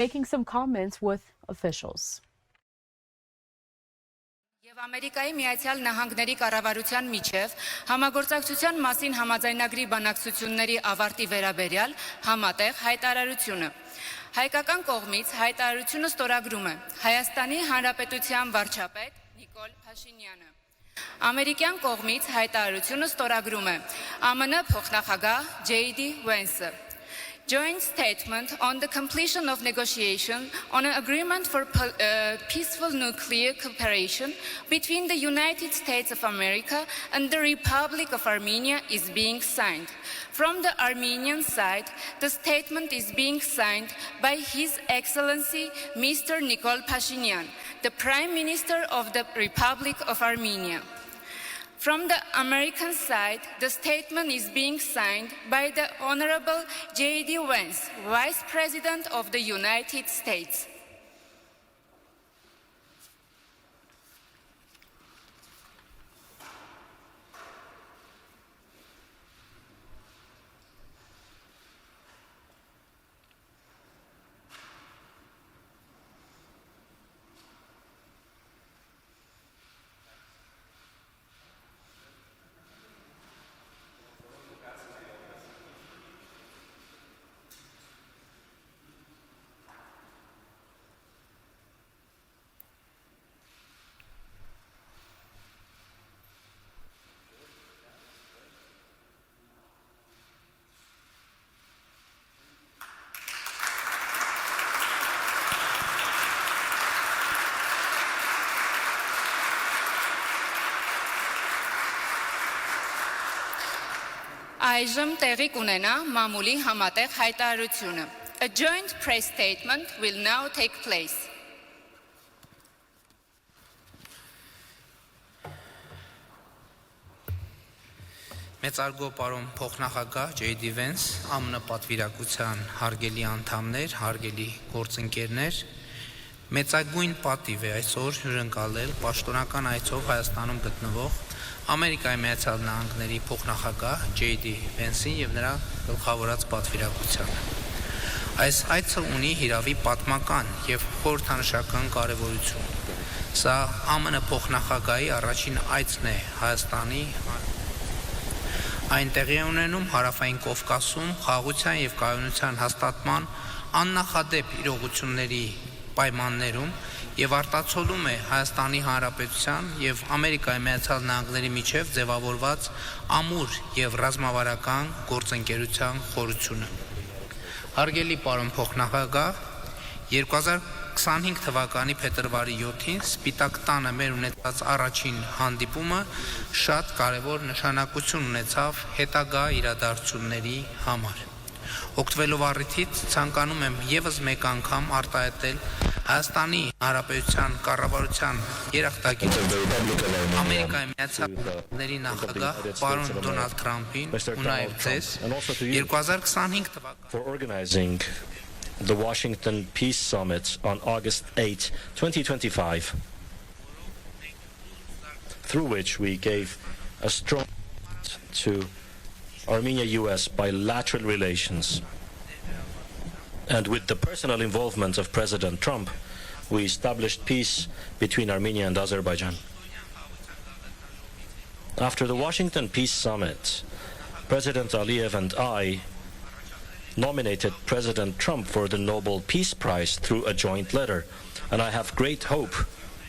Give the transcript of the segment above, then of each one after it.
making some comments with officials. Ամերիկայի Միացյալ Նահանգների կառավարության միջև համագործակցության մասին համաձայնագրի բանակցությունների ավարտի վերաբերյալ համատեղ հայտարարությունը։ Հայկական կողմից հայտարարությունը ստորագրում է Հայաստանի Հանրապետության վարչապետ Nikol Pashingyan-ը։ Ամերիկյան կողմից հայտարարությունը ստորագրում է ԱՄՆ փոխնախագահ JD Vance-ը։ Joint statement on the completion of negotiation on an agreement for peaceful nuclear cooperation between the United States of America and the Republic of Armenia is being signed. From the Armenian side, the statement is being signed by His Excellency Mr. Nikol Pashingyan, the Prime Minister of the Republic of Armenia. From the American side, the statement is being signed by the Honorable JD Vance, Vice President of the United States. Այժմ տեղի կունենա մամուլի համատեղ հայտարարությունը. A joint press statement will now take place. Մեծարգո պարոն փոխնախագահ JD Vance, ԱՄՆ պատվիրակության հարգելի անդամներ, հարգելի գործընկերներ, մեծագույն պատիվ է այսօր հյուրընկալել պաշտոնական այցով Հայաստանում գտնվող Ամերիկայի Միացյալ Նահանգների փոխնախագահ JD Vance-ին եւ նրա գլխավորած պատվիրակությանը։ Այս այցը ունի հիրավի պատմական եւ խորհրդանշական կարեւորություն։ Սա ԱՄՆ փոխնախագահի առաջին այցն է Հայաստանի Այն տեղի ունենում Հարավային Կովկասում խաղաղության եւ կայունության հաստատման աննախադեպ իրողությունների պայմաններում եւ արտացոլում է Հայաստանի Հանրապետության եւ Ամերիկայի Միացյալ Նահանգների միջև ձևավորված ամուր եւ ռազմավարական գործընկերության խորությունը։ Հարգելի պարոն փոխնախագահ, 2025 թվականի փետրվարի 7-ին Սպիտակ տանը մեր ունեցած առաջին հանդիպումը շատ կարևոր նշանակություն ունեցավ հետագա իրադարձությունների համար։ Օգտվելով առիթից ցանկանում եմ եւս մեկ անգամ արտահայտել Հայաստանի Հանրապետության կառավարության երախտագիծ Ամերիկայի Միացյալ Նահանգների նախագահ պարոն Դոնալդ Թրամփին ու նաեւ ձեզ 2025 թվականին the Washington Peace Summit on August 8, 2025, through which we gave a strong to Armenia-US bilateral relations. And with the personal involvement of President Trump, we established peace between Armenia and Azerbaijan. After the Washington Peace Summit, President Aliyev and I nominated President Trump for the Nobel Peace Prize through a joint letter, and I have great hope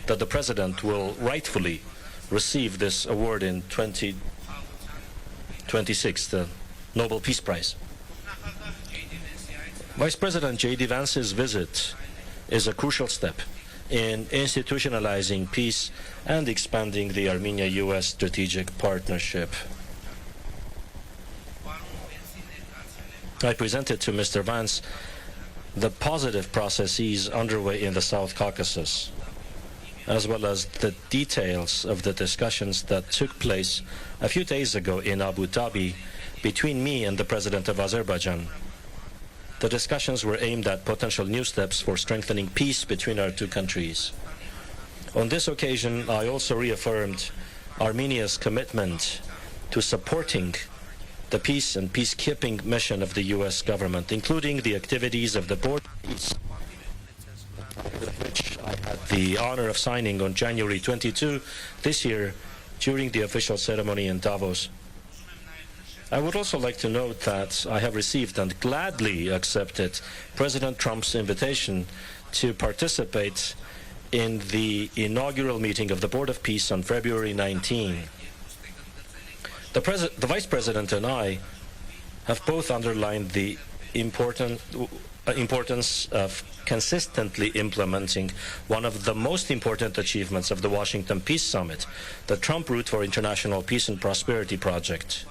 that the President will rightfully receive this award in 2026, the Nobel Peace Prize. Vice President JD Vance's visit is a crucial step in institutionalizing peace and expanding the Armenia-US strategic partnership. I presented to Mr. Vance the positive processes underway in the South Caucasus, as well as the details of the discussions that took place a few days ago in Abu Dhabi between me and the President of Azerbaijan. The discussions were aimed at potential new steps for strengthening peace between our two countries. On this occasion, I also reaffirmed Armenia's commitment to supporting the peace and peacekeeping mission of the U.S. government, including the activities of the border which I had the honor of signing on January 22 this year during the official ceremony in Davos. I would also like to note that I have received and gladly accepted President Trump's invitation to participate in the inaugural meeting of the Board of Peace on February 19. The Vice President and I have both underlined the importance of consistently implementing one of the most important achievements of the Washington Peace Summit, the Trump Route for International Peace and Prosperity Project,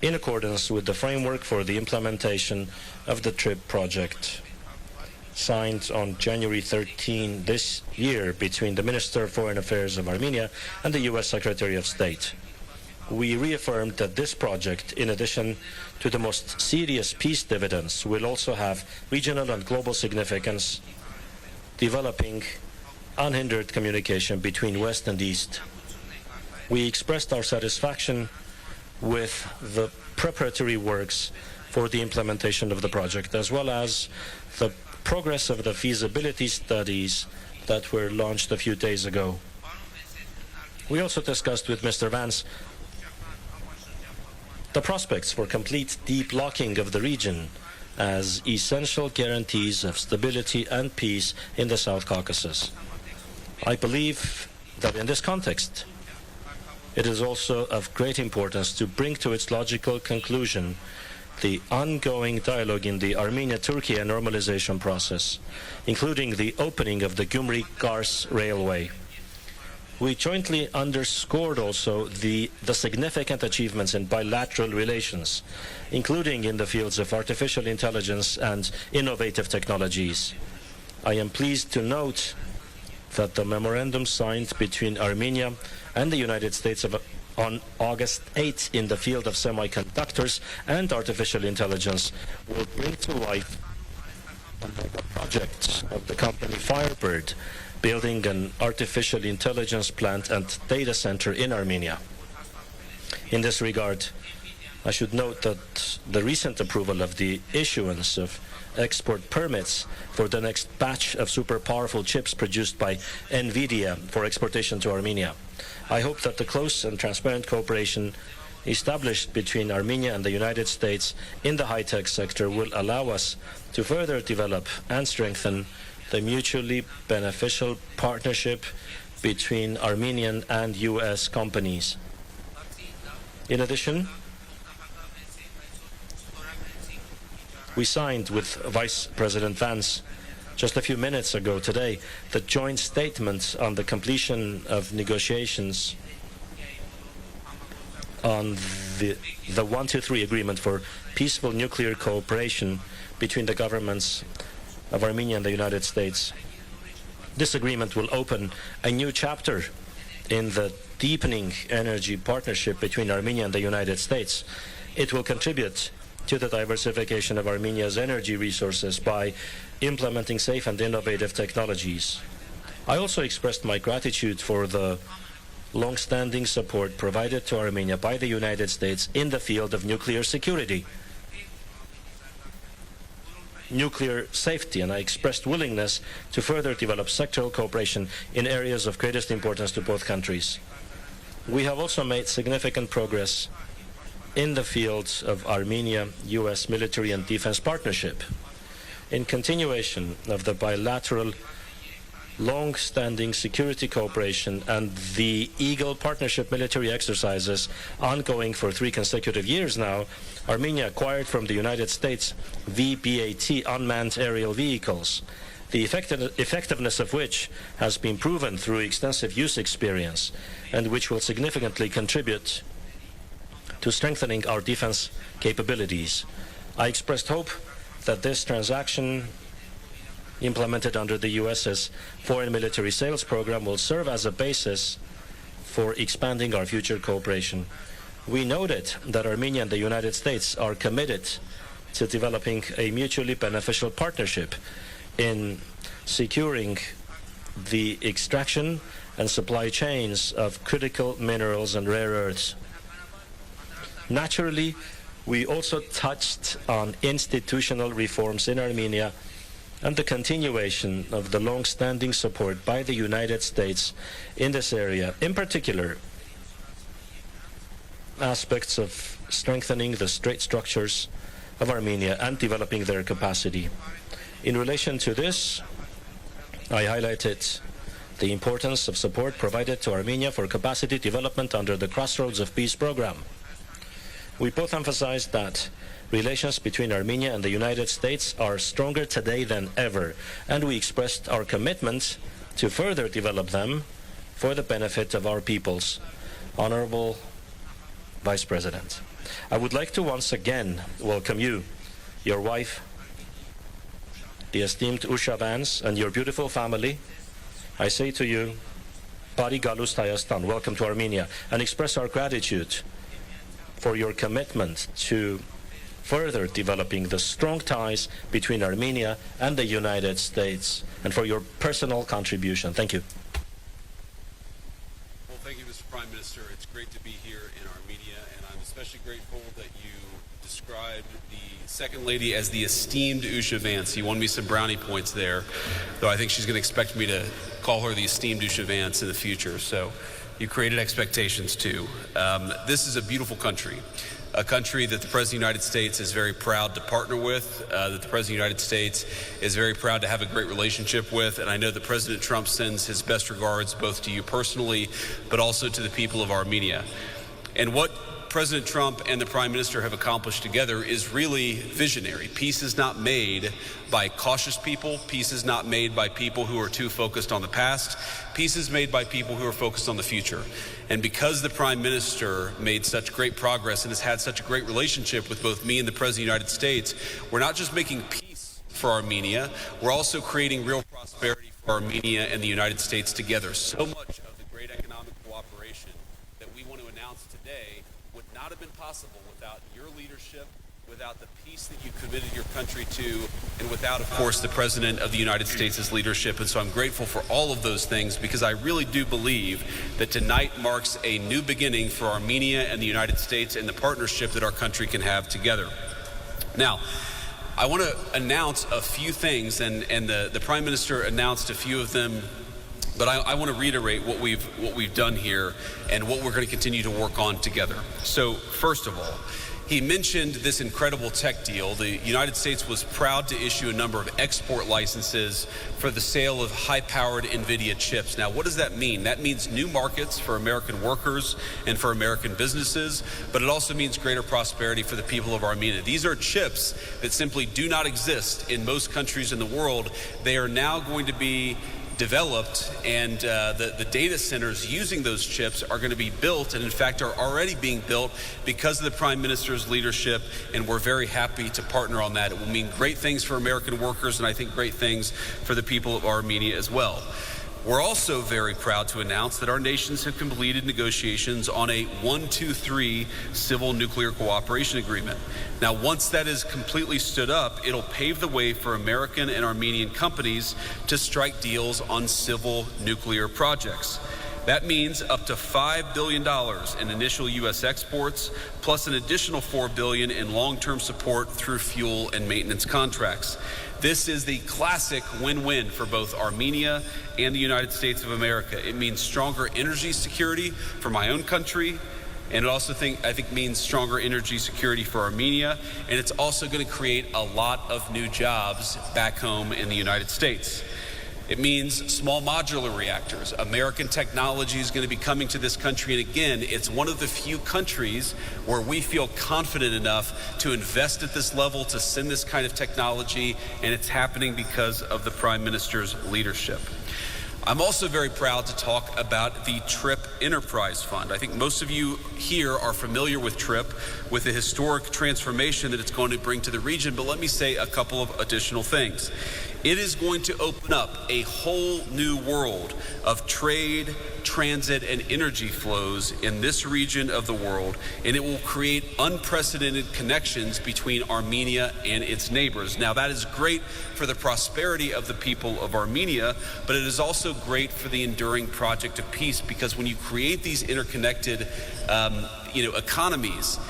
in accordance with the framework for the implementation of the TRIP project, signed on January 13 this year between the Minister of Foreign Affairs of Armenia and the U.S. Secretary of State. We reaffirmed that this project, in addition to the most serious peace dividends, will also have regional and global significance, developing unhindered communication between West and East. We expressed our satisfaction with the preparatory works for the implementation of the project, as well as the progress of the feasibility studies that were launched a few days ago. We also discussed with Mr. Vance the prospects for complete deblocking of the region as essential guarantees of stability and peace in the South Caucasus. I believe that in this context, it is also of great importance to bring to its logical conclusion the ongoing dialogue in the Armenia-Turkey normalization process, including the opening of the Gyumri-Kars railway. We jointly underscored also the significant achievements in bilateral relations, including in the fields of artificial intelligence and innovative technologies. I am pleased to note that the memorandum signed between Armenia and the United States on August 8 in the field of semiconductors and artificial intelligence will bring to life a mega project of the company Firebird, building an artificial intelligence plant and data center in Armenia. In this regard, I should note that the recent approval of the issuance of export permits for the next batch of super powerful chips produced by NVIDIA for exportation to Armenia. I hope that the close and transparent cooperation established between Armenia and the United States in the high-tech sector will allow us to further develop and strengthen the mutually beneficial partnership between Armenian and U.S. companies. In addition, we signed with Vice President Vance just a few minutes ago today the joint statement on the completion of negotiations on the 123 agreement for peaceful nuclear cooperation between the governments of Armenia and the United States. This agreement will open a new chapter in the deepening energy partnership between Armenia and the United States. It will contribute to the diversification of Armenia's energy resources by implementing safe and innovative technologies. I also expressed my gratitude for the long-standing support provided to Armenia by the United States in the field of nuclear security, nuclear safety, and I expressed willingness to further develop sectoral cooperation in areas of greatest importance to both countries. We have also made significant progress in the fields of Armenia-U.S. military and defense partnership. In continuation of the bilateral long-standing security cooperation and the Eagle Partnership military exercises ongoing for 3 consecutive years now, Armenia acquired from the United States VBAT unmanned aerial vehicles, the effectiveness of which has been proven through extensive use experience and which will significantly contribute to strengthening our defense capabilities. I expressed hope that this transaction, implemented under the U.S.'s foreign military sales program, will serve as a basis for expanding our future cooperation. We noted that Armenia and the United States are committed to developing a mutually beneficial partnership in securing the extraction and supply chains of critical minerals and rare earths. Naturally, we also touched on institutional reforms in Armenia and the continuation of the long-standing support by the United States in this area, in particular, aspects of strengthening the state structures of Armenia and developing their capacity. In relation to this, I highlighted the importance of support provided to Armenia for capacity development under the Crossroads of Peace program. We both emphasized that relations between Armenia and the United States are stronger today than ever, and we expressed our commitment to further develop them for the benefit of our peoples. Honorable Vice President, I would like to once again welcome you, your wife, the esteemed Usha Vance, and your beautiful family. I say to you, Pari Galust Hayastan, welcome to Armenia, and express our gratitude for your commitment to further developing the strong ties between Armenia and the United States, and for your personal contribution. Thank you. Well, thank you, Mr. Prime Minister. It's great to be here in Armenia, and I'm especially grateful that you described the Second Lady as the esteemed Usha Vance. You won me some brownie points there, though I think she's going to expect me to call her the esteemed Usha Vance in the future, so you created expectations too. This is a beautiful country. A country that the President of the United States is very proud to partner with, that the President of the United States is very proud to have a great relationship with, and I know that President Trump sends his best regards both to you personally, but also to the people of Armenia. And what President Trump and the Prime Minister have accomplished together is really visionary. Peace is not made by cautious people. Peace is not made by people who are too focused on the past. Peace is made by people who are focused on the future. And because the Prime Minister made such great progress and has had such a great relationship with both me and the President of the United States, we're not just making peace for Armenia, we're also creating real prosperity for Armenia and the United States together. So much of the great economic cooperation that we want to announce today would not have been possible without your leadership, without the peace that you committed your country to, and without, of course, the President of the United States' leadership. And so I'm grateful for all of those things, because I really do believe that tonight marks a new beginning for Armenia and the United States and the partnership that our country can have together. Now, I want to announce a few things, and the Prime Minister announced a few of them, but I want to reiterate what we've done here and what we're going to continue to work on together. So, first of all, he mentioned this incredible tech deal. The United States was proud to issue a number of export licenses for the sale of high-powered NVIDIA chips. Now, what does that mean? That means new markets for American workers and for American businesses, but it also means greater prosperity for the people of Armenia. These are chips that simply do not exist in most countries in the world. They are now going to be developed, and the data centers using those chips are going to be built, and in fact are already being built because of the Prime Minister's leadership, and we're very happy to partner on that. It will mean great things for American workers, and I think great things for the people of Armenia as well. We're also very proud to announce that our nations have completed negotiations on a 1-2-3 civil nuclear cooperation agreement. Now, once that is completely stood up, it'll pave the way for American and Armenian companies to strike deals on civil nuclear projects. That means up to $5 billion in initial U.S. exports, plus an additional $4 billion in long-term support through fuel and maintenance contracts. This is the classic win-win for both Armenia and the United States of America. It means stronger energy security for my own country, and it also I think means stronger energy security for Armenia, and it's also going to create a lot of new jobs back home in the United States. It means small modular reactors. American technology is going to be coming to this country, and again, it's one of the few countries where we feel confident enough to invest at this level, to send this kind of technology, and it's happening because of the Prime Minister's leadership. I'm also very proud to talk about the TRIP Enterprise Fund. I think most of you here are familiar with TRIP, with the historic transformation that it's going to bring to the region, but let me say a couple of additional things. It is going to open up a whole new world of trade, transit, and energy flows in this region of the world, and it will create unprecedented connections between Armenia and its neighbors. Now, that is great for the prosperity of the people of Armenia, but it is also great for the enduring project of peace, because when you create these interconnected economies,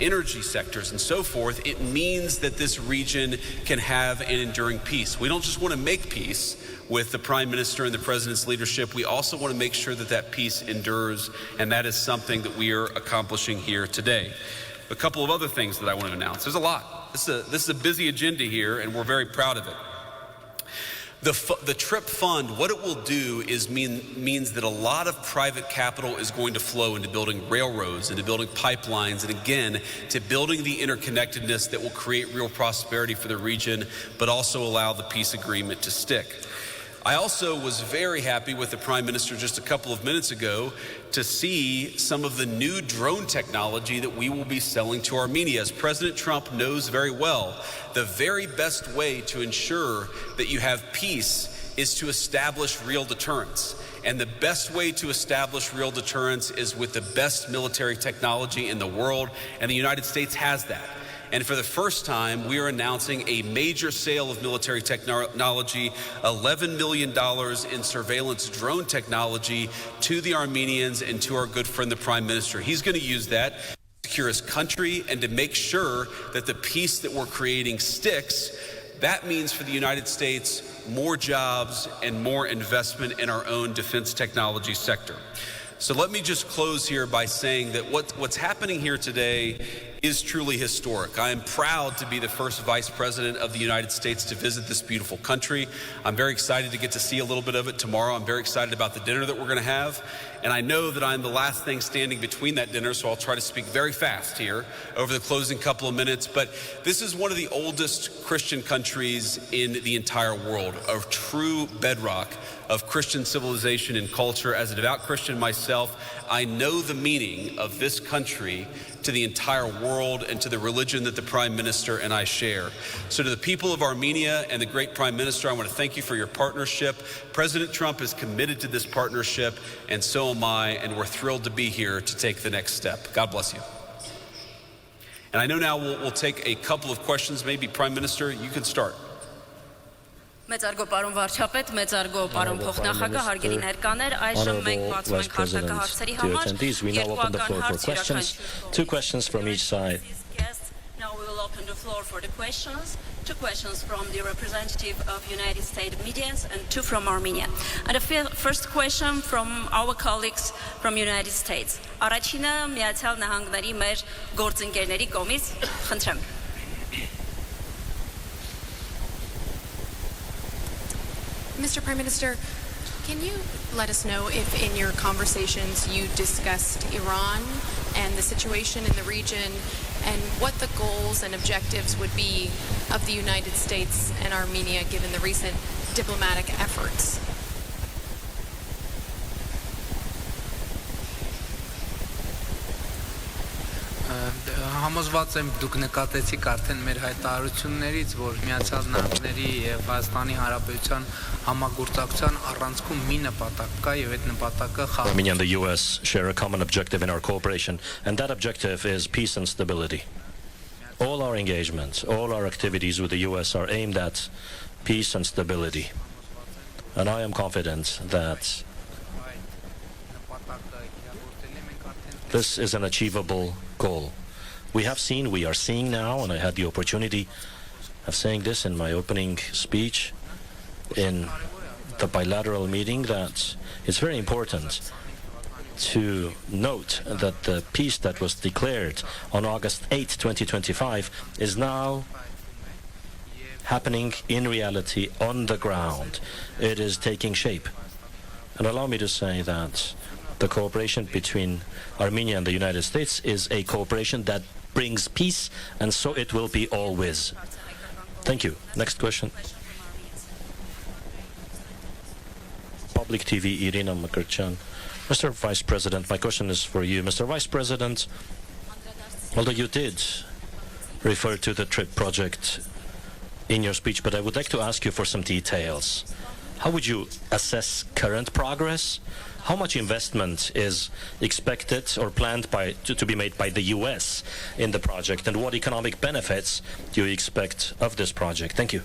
energy sectors, and so forth, it means that this region can have an enduring peace. We don't just want to make peace with the Prime Minister and the President's leadership. We also want to make sure that that peace endures, and that is something that we are accomplishing here today. A couple of other things that I want to announce. There's a lot. This is a busy agenda here, and we're very proud of it. The TRIP fund, what it will do is means that a lot of private capital is going to flow into building railroads, into building pipelines, and again, to building the interconnectedness that will create real prosperity for the region, but also allow the peace agreement to stick. I also was very happy with the Prime Minister just a couple of minutes ago to see some of the new drone technology that we will be selling to Armenia. As President Trump knows very well, the very best way to ensure that you have peace is to establish real deterrence. And the best way to establish real deterrence is with the best military technology in the world, and the United States has that. And for the first time, we are announcing a major sale of military technology, $11 million in surveillance drone technology to the Armenians and to our good friend, the Prime Minister. He's going to use that to secure his country and to make sure that the peace that we're creating sticks. That means for the United States, more jobs and more investment in our own defense technology sector. So let me just close here by saying that what's happening here today is truly historic. I am proud to be the first Vice President of the United States to visit this beautiful country. I'm very excited to get to see a little bit of it tomorrow. I'm very excited about the dinner that we're going to have. And I know that I'm the last thing standing between that dinner, so I'll try to speak very fast here over the closing couple of minutes. But this is one of the oldest Christian countries in the entire world, a true bedrock of Christian civilization and culture. As a devout Christian myself, I know the meaning of this country to the entire world and to the religion that the Prime Minister and I share. So to the people of Armenia and the great Prime Minister, I want to thank you for your partnership. President Trump is committed to this partnership, and so am I, and we're thrilled to be here to take the next step. God bless you. And I know now we'll take a couple of questions. Maybe Prime Minister, you can start. Մեծարգո պարոն վարչապետ, մեծարգո պարոն փոխնախագահ, հարգելի ներկաներ, այժմ մենք բացում ենք հարցակա հարցերի համար, երկուական հարց յուրաքանչյուր։ Two questions from each side. Now we will open the floor for the questions. 2 questions from the representative of United States media and 2 from Armenia. And the first question from our colleagues from United States. Առաջինը Միացյալ Նահանգների մեր գործընկերների կողմից, խնդրեմ։ Mr. Prime Minister, can you let us know if in your conversations you discussed Iran and the situation in the region and what the goals and objectives would be of the United States and Armenia given the recent diplomatic efforts? Համոզված եմ դուք նկատեցիք արդեն մեր հայտարարություններից, որ Միացյալ Նահանգների եւ Հայաստանի Հանրապետության համագործակցության առանցքում մի նպատակ կա եւ այդ նպատակը Armenia and the US share a common objective in our cooperation, and that objective is peace and stability. All our engagements, all our activities with the US are aimed at peace and stability. And I am confident that this is an achievable goal. We are seeing now, and I had the opportunity of saying this in my opening speech in the bilateral meeting, that it's very important to note that the peace that was declared on August 8, 2025 is now happening in reality on the ground. It is taking shape. And allow me to say that the cooperation between Armenia and the United States is a cooperation that brings peace, and so it will be always. Thank you. Next question. Public TV, Irina Makarchan. Mr. Vice President, my question is for you. Mr. Vice President, although you did refer to the TRIP project in your speech, but I would like to ask you for some details. How would you assess current progress? How much investment is expected or planned to be made by the US in the project, and what economic benefits do you expect of this project? Thank you.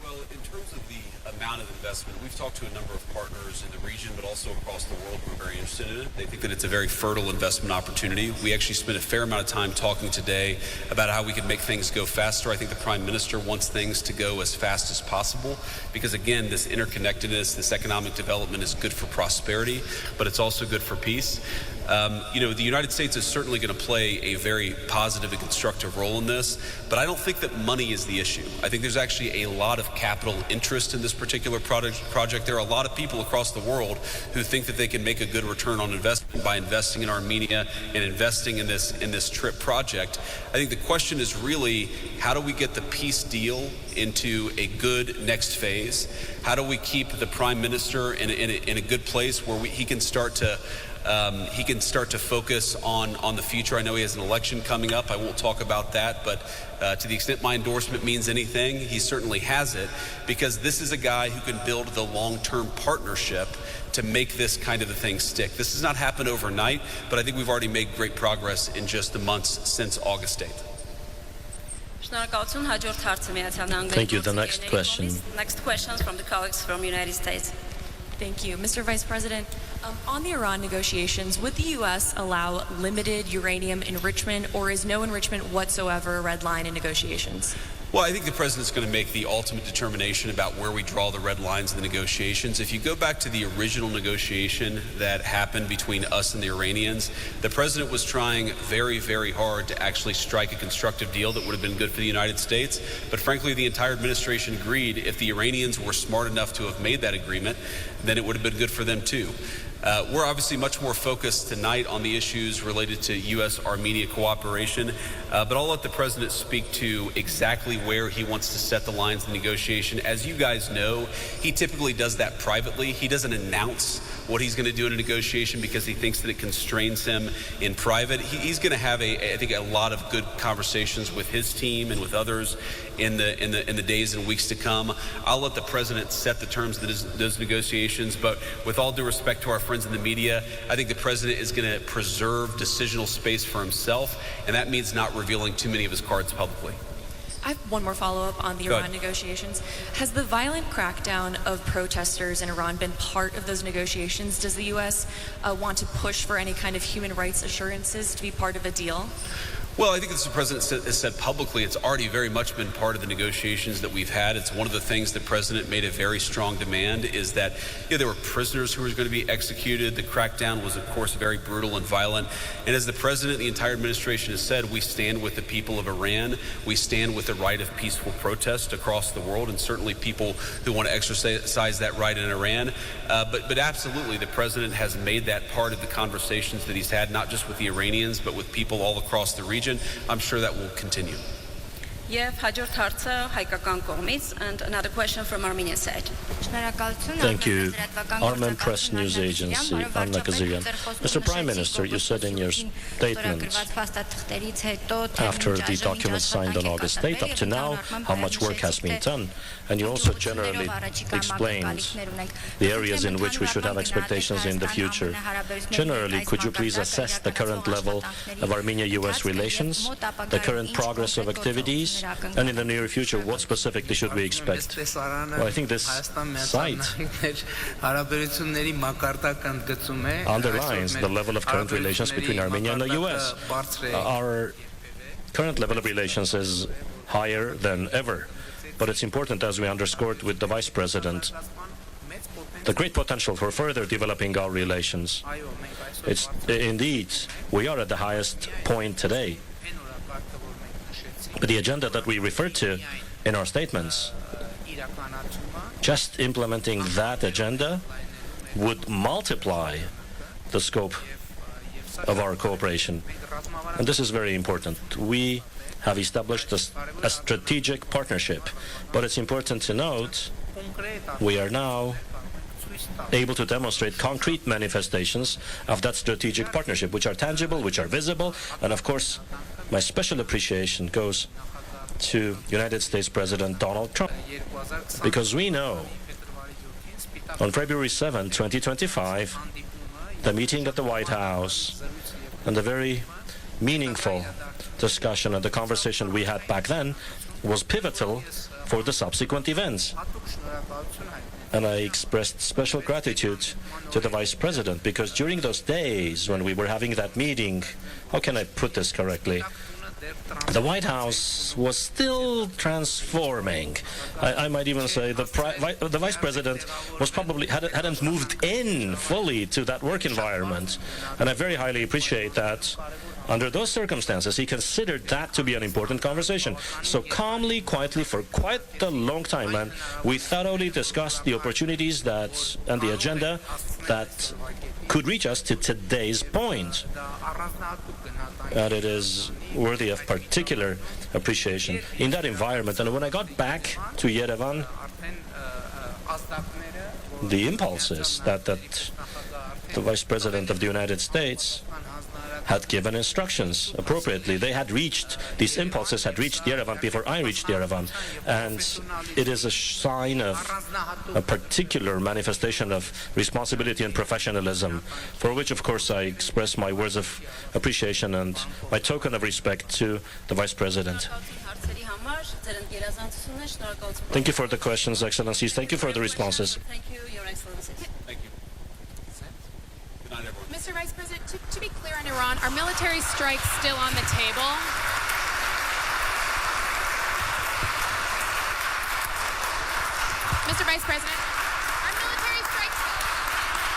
Well, in terms of the amount of investment. We've talked to a number of partners in the region, but also across the world who are very interested in it. They think that it's a very fertile investment opportunity. We actually spent a fair amount of time talking today about how we could make things go faster. I think the Prime Minister wants things to go as fast as possible because, again, this interconnectedness, this economic development is good for prosperity, but it's also good for peace. The United States is certainly going to play a very positive and constructive role in this, but I don't think that money is the issue. I think there's actually a lot of capital interest in this particular project. There are a lot of people across the world who think that they can make a good return on investment by investing in Armenia and investing in this TRIP project. I think the question is really, how do we get the peace deal into a good next phase? How do we keep the Prime Minister in a good place where he can start to focus on the future? I know he has an election coming up. I won't talk about that, but to the extent my endorsement means anything, he certainly has it, because this is a guy who can build the long-term partnership to make this kind of a thing stick. This has not happened overnight, but I think we've already made great progress in just the months since August 8th. Thank you. The next question. Next questions from the colleagues from the United States. Thank you. Mr. Vice President, on the Iran negotiations, would the U.S. allow limited uranium enrichment, or is no enrichment whatsoever a red line in negotiations? Well, I think the president's going to make the ultimate determination about where we draw the red lines in the negotiations. If you go back to the original negotiation that happened between us and the Iranians, the president was trying very, very hard to actually strike a constructive deal that would have been good for the United States. But frankly, the entire administration agreed if the Iranians were smart enough to have made that agreement, then it would have been good for them too. We're obviously much more focused tonight on the issues related to U.S.-Armenia cooperation, but I'll let the president speak to exactly where he wants to set the lines of negotiation. As you guys know, he typically does that privately. He doesn't announce what he's going to do in a negotiation because he thinks that it constrains him in private. He's going to have, I think, a lot of good conversations with his team and with others in the days and weeks to come. I'll let the president set the terms of those negotiations, but with all due respect to our friends in the media, I think the president is going to preserve decisional space for himself, and that means not revealing too many of his cards publicly. I have one more follow-up on the Iran negotiations. Has the violent crackdown of protesters in Iran been part of those negotiations? Does the U.S. Want to push for any kind of human rights assurances to be part of a deal? Well, I think as the president has said publicly, it's already very much been part of the negotiations that we've had. It's one of the things the president made a very strong demand, is that there were prisoners who were going to be executed. The crackdown was, of course, very brutal and violent. And as the president, the entire administration has said, we stand with the people of Iran. We stand with the right of peaceful protest across the world, and certainly people who want to exercise that right in Iran. But absolutely, the president has made that part of the conversations that he's had, not just with the Iranians, but with people all across the region. I'm sure that will continue. Եվ հաջորդ հարցը հայկական կողմից, and another question from Armenian side. Thank you. Armen Press News Agency, Anna Kazarian. Mr. Prime Minister, you said in your statement, after the document signed on August 8th, up to now, how much work has been done. And you also generally explained the areas in which we should have expectations in the future. Generally, could you please assess the current level of Armenia-US relations, the current progress of activities, and in the near future, what specifically should we expect? Well, I think this site underlines the level of current relations between Armenia and the US. Our current level of relations is higher than ever, but it's important, as we underscored with the Vice President, the great potential for further developing our relations. It's indeed, we are at the highest point today. But the agenda that we referred to in our statements, just implementing that agenda would multiply the scope of our cooperation. And this is very important. We have established a strategic partnership, but it's important to note we are now able to demonstrate concrete manifestations of that strategic partnership, which are tangible, which are visible, and of course, my special appreciation goes to United States President Donald Trump, because we know on February 7, 2025, the meeting at the White House and the very meaningful discussion and the conversation we had back then was pivotal for the subsequent events. And I expressed special gratitude to the Vice President because during those days when we were having that meeting, how can I put this correctly? The White House was still transforming. I might even say the Vice President was probably hadn't moved in fully to that work environment. And I very highly appreciate that. Under those circumstances, he considered that to be an important conversation. So calmly, quietly, for quite a long time, and we thoroughly discussed the opportunities and the agenda that could reach us to today's point. And it is worthy of particular appreciation in that environment. And when I got back to Yerevan, the impulses that the Vice President of the United States had given instructions appropriately. These impulses had reached Yerevan before I reached Yerevan. And it is a sign of a particular manifestation of responsibility and professionalism, for which, of course, I express my words of appreciation and my token of respect to the Vice President. Thank you for the questions, Excellencies. Thank you for the responses. Thank you, Your Excellency. Thank you. Good night, everyone. Mr. Vice President, to be clear on Iran, are military strikes still on the table? Mr. Vice President?